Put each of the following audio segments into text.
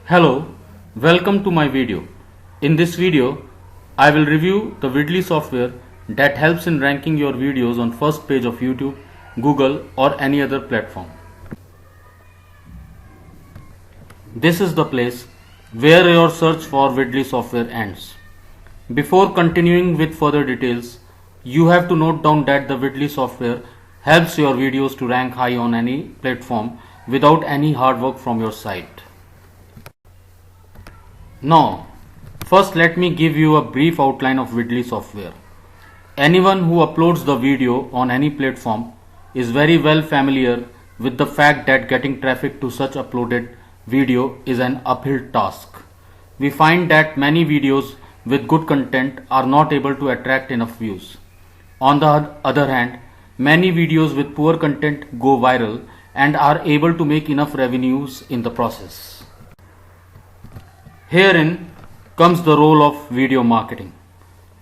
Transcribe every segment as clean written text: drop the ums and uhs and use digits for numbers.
Hello, welcome to my video. In this video, I will review the Vidly software that helps in ranking your videos on first page of YouTube, Google or any other platform. This is the place where your search for Vidly software ends. Before continuing with further details, you have to note down that the Vidly software helps your videos to rank high on any platform without any hard work from your side. Now, first let me give you a brief outline of Vidly software. Anyone who uploads the video on any platform is very well familiar with the fact that getting traffic to such uploaded video is an uphill task. We find that many videos with good content are not able to attract enough views. On the other hand, many videos with poor content go viral and are able to make enough revenues in the process. Herein comes the role of video marketing.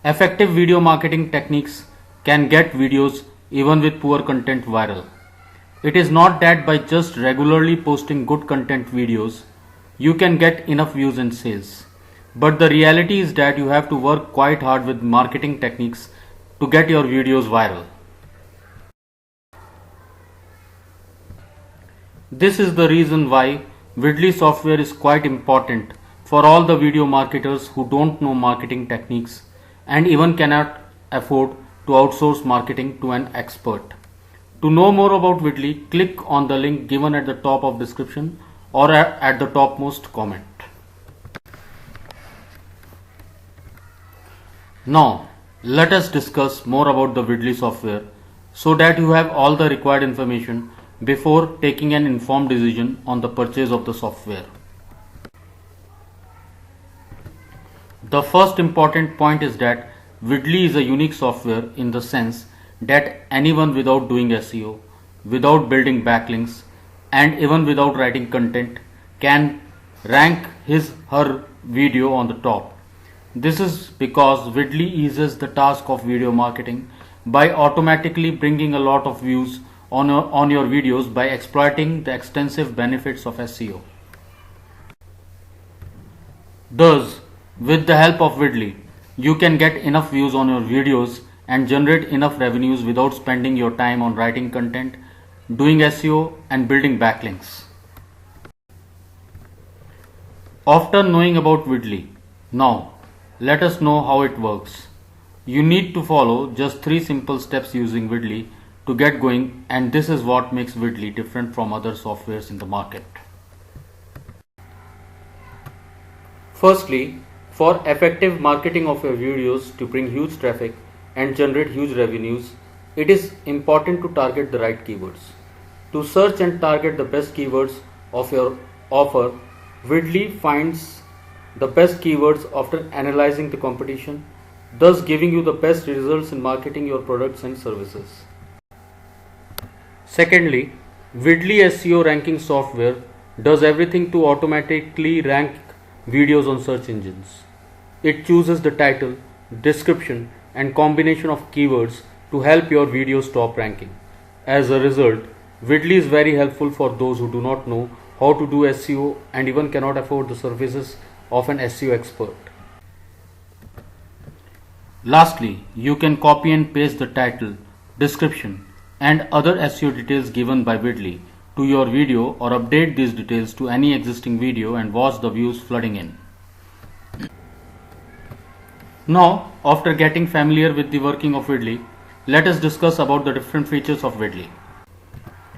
Effective video marketing techniques can get videos even with poor content viral. It is not that by just regularly posting good content videos, you can get enough views and sales. But the reality is that you have to work quite hard with marketing techniques to get your videos viral. This is the reason why Vidly software is quite important for all the video marketers who don't know marketing techniques and even cannot afford to outsource marketing to an expert. To know more about Vidly, click on the link given at the top of description or at the topmost comment. Now, let us discuss more about the Vidly software so that you have all the required information before taking an informed decision on the purchase of the software. The first important point is that Vidly is a unique software in the sense that anyone without doing SEO, without building backlinks, and even without writing content can rank her video on the top. This is because Vidly eases the task of video marketing by automatically bringing a lot of views on your videos by exploiting the extensive benefits of SEO. Thus, with the help of Vidly, you can get enough views on your videos and generate enough revenues without spending your time on writing content, doing SEO and building backlinks. After knowing about Vidly, now let us know how it works. You need to follow just 3 simple steps using Vidly to get going, and this is what makes Vidly different from other softwares in the market. Firstly, for effective marketing of your videos to bring huge traffic and generate huge revenues, it is important to target the right keywords. To search and target the best keywords of your offer, Vidly finds the best keywords after analyzing the competition, thus giving you the best results in marketing your products and services. Secondly, Vidly SEO ranking software does everything to automatically rank videos on search engines. It chooses the title, description and combination of keywords to help your videos top ranking. As a result, Vidly is very helpful for those who do not know how to do SEO and even cannot afford the services of an SEO expert. Lastly, you can copy and paste the title, description and other SEO details given by Vidly to your video or update these details to any existing video and watch the views flooding in. Now, after getting familiar with the working of Vidly, let us discuss about the different features of Vidly.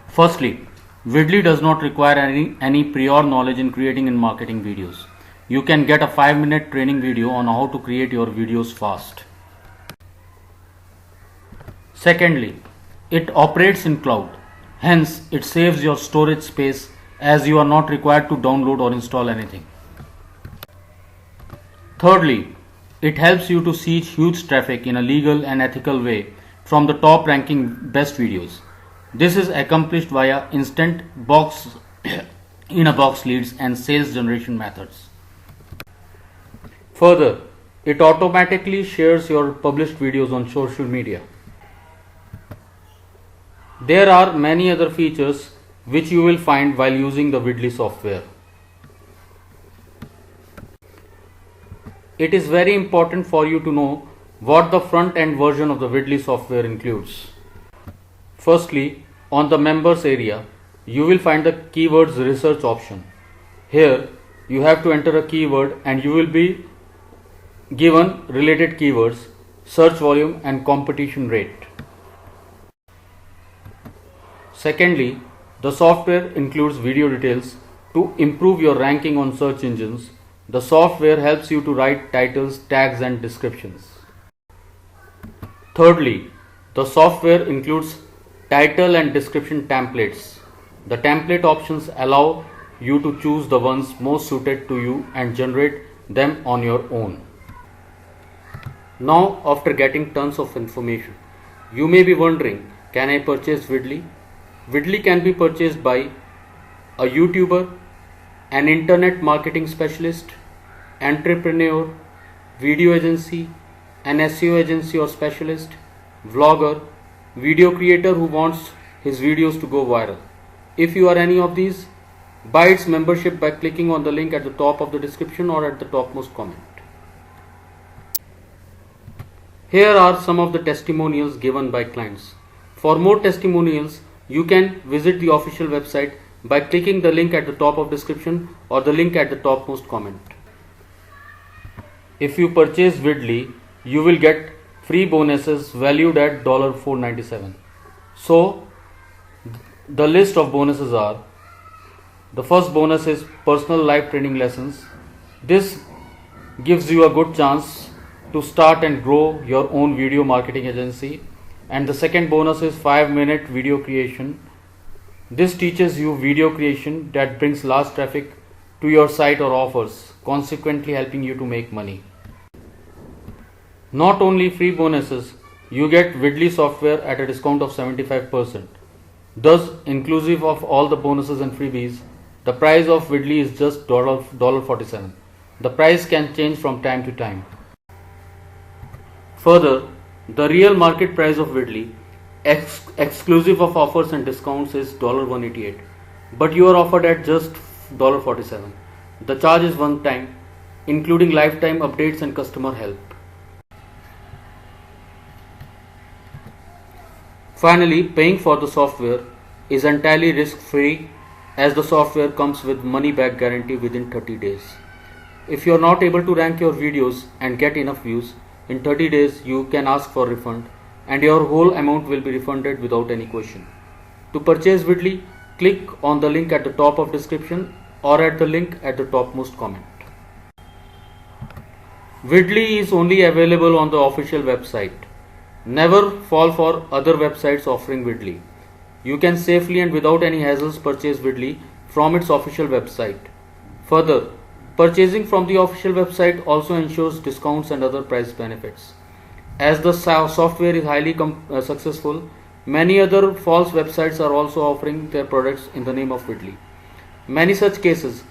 Firstly, Vidly does not require any prior knowledge in creating and marketing videos. You can get a 5-minute training video on how to create your videos fast. Secondly, it operates in cloud. Hence, it saves your storage space as you are not required to download or install anything. Thirdly, it helps you to see huge traffic in a legal and ethical way from the top ranking best videos. This is accomplished via instant box in a box leads and sales generation methods. Further, it automatically shares your published videos on social media. There are many other features which you will find while using the Vidly software. It is very important for you to know what the front end version of the Vidly software includes. Firstly, on the members area, you will find the keywords research option. Here, you have to enter a keyword and you will be given related keywords, search volume and competition rate. Secondly, the software includes video details to improve your ranking on search engines. The software helps you to write titles, tags and descriptions. Thirdly, the software includes title and description templates. The template options allow you to choose the ones most suited to you and generate them on your own. Now, after getting tons of information, you may be wondering, can I purchase Vidly? Vidly can be purchased by a YouTuber, an internet marketing specialist, entrepreneur, video agency, an SEO agency or specialist, vlogger, video creator who wants his videos to go viral. If you are any of these, buy its membership by clicking on the link at the top of the description or at the topmost comment. Here are some of the testimonials given by clients. For more testimonials, you can visit the official website by clicking the link at the top of description or the link at the topmost comment. If you purchase Vidly, you will get free bonuses valued at $497. So, the list of bonuses are: the first bonus is personal live training lessons. This gives you a good chance to start and grow your own video marketing agency. And the second bonus is 5-minute video creation. This teaches you video creation that brings large traffic to your site or offers, consequently helping you to make money. Not only free bonuses, you get Vidly software at a discount of 75%. Thus, inclusive of all the bonuses and freebies, the price of Vidly is just $47. The price can change from time to time. Further, the real market price of Vidly, exclusive of offers and discounts, is $188, but you are offered at just $47. The charge is one time, including lifetime updates and customer help. Finally, paying for the software is entirely risk-free, as the software comes with money-back guarantee within 30 days. If you are not able to rank your videos and get enough views, in 30 days you can ask for refund and your whole amount will be refunded without any question. To purchase Vidly, click on the link at the top of description or at the link at the topmost comment. Vidly is only available on the official website. Never fall for other websites offering Vidly. You can safely and without any hassles purchase Vidly from its official website. Further, purchasing from the official website also ensures discounts and other price benefits. As the software is highly successful, many other false websites are also offering their products in the name of Vidly. Many such cases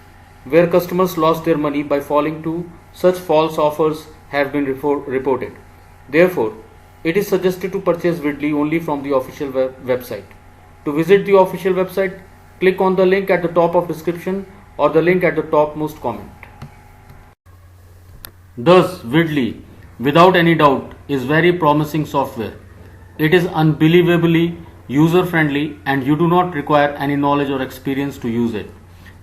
where customers lost their money by falling to such false offers have been reported. Therefore, it is suggested to purchase Vidly only from the official website. To visit the official website, click on the link at the top of description or the link at the topmost comment. Thus, Vidly, without any doubt, is very promising software. It is unbelievably user-friendly and you do not require any knowledge or experience to use it.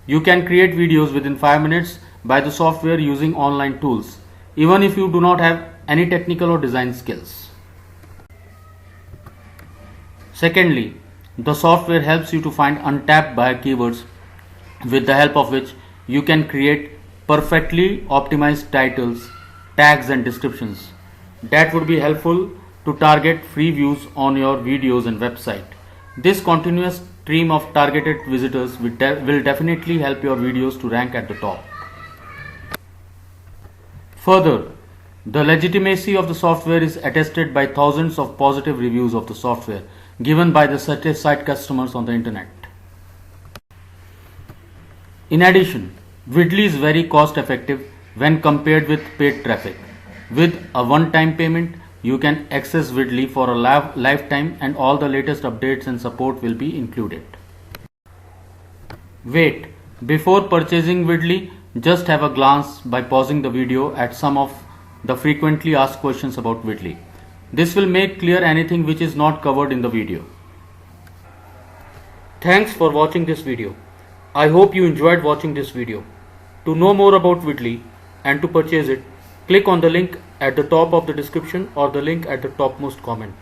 You can create videos within 5 minutes by the software using online tools, even if you do not have any technical or design skills. Secondly, the software helps you to find untapped buyer keywords, with the help of which you can create perfectly optimized titles, tags and descriptions that would be helpful to target free views on your videos and website. This continuous stream of targeted visitors will definitely help your videos to rank at the top. Further, the legitimacy of the software is attested by thousands of positive reviews of the software given by the satisfied customers on the internet. In addition, Vidly is very cost effective when compared with paid traffic. With a one-time payment, you can access Vidly for a lifetime and all the latest updates and support will be included. Wait, before purchasing Vidly, just have a glance by pausing the video at some of the frequently asked questions about Vidli. This will make clear anything which is not covered in the video. Thanks for watching this video. I hope you enjoyed watching this video. To know more about Vidli and to purchase it, click on the link at the top of the description or the link at the topmost comment.